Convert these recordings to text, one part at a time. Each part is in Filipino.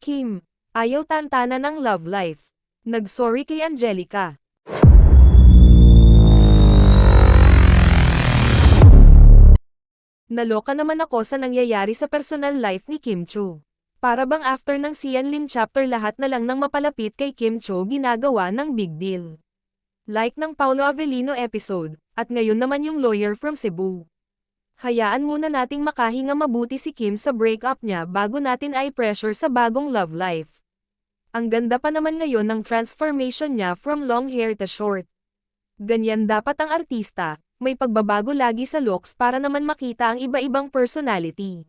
Kim, ayaw tantana ng love life. Nag-sorry kay Angelica. Naloka naman ako sa nangyayari sa personal life ni Kim Cho. Para bang after ng Sian Lim chapter lahat na lang ng mapalapit kay Kim Cho ginagawa ng big deal. Like ng Paulo Avellino episode, at ngayon naman yung lawyer from Cebu. Hayaan muna nating makahinga mabuti si Kim sa breakup niya bago natin i-pressure sa bagong love life. Ang ganda pa naman ngayon ng transformation niya from long hair to short. Ganyan dapat ang artista, may pagbabago lagi sa looks para naman makita ang iba-ibang personality.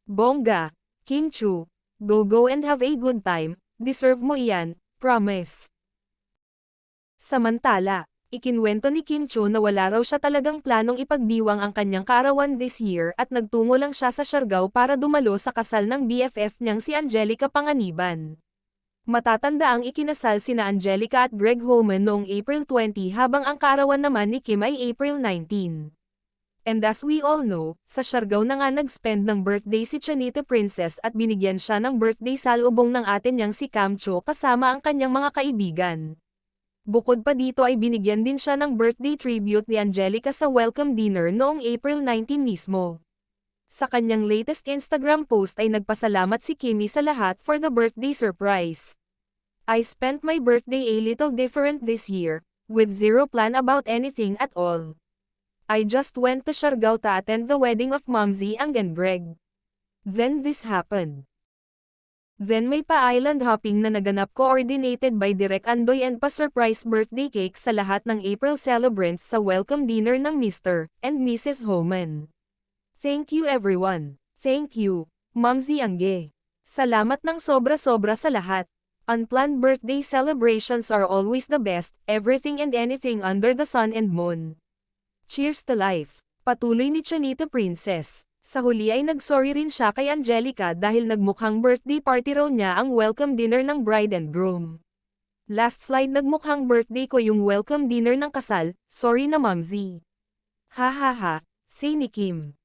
Bongga, Kim Cho, go and have a good time, deserve mo iyan, promise. Samantala, ikinwento ni Kim Cho na wala raw siya talagang planong ipagdiwang ang kanyang kaarawan this year at nagtungo lang siya sa Siargao para dumalo sa kasal ng BFF niyang si Angelica Panganiban. Matatanda ang ikinasal sina Angelica at Greg Homan noong April 20 habang ang kaarawan naman ni Kim ay April 19. And as we all know, sa Siargao na nga nag-spend ng birthday si Chanita Princess at binigyan siya ng birthday salubong ng atin niyang si Cam Cho kasama ang kanyang mga kaibigan. Bukod pa dito ay binigyan din siya ng birthday tribute ni Angelica sa welcome dinner noong April 19 mismo. Sa kanyang latest Instagram post ay nagpasalamat si Kimmy sa lahat for the birthday surprise. I spent my birthday a little different this year, with zero plan about anything at all. I just went to Siargao to attend the wedding of Momzy Ang and Greg. Then this happened. Then may pa-island hopping na naganap coordinated by Direk Andoy and pa-surprise birthday cake sa lahat ng April celebrants sa welcome dinner ng Mr. and Mrs. Homan. Thank you everyone. Thank you, Momzy Angge. Salamat ng sobra-sobra sa lahat. Unplanned birthday celebrations are always the best, everything and anything under the sun and moon. Cheers to life. Patuloy ni Chanita Princess. Sa huli ay nag-sorry rin siya kay Angelica dahil nagmukhang birthday party raw niya ang welcome dinner ng bride and groom. Last slide nagmukhang birthday ko yung welcome dinner ng kasal, sorry na Momzy. Ha ha ha, say ni Kim.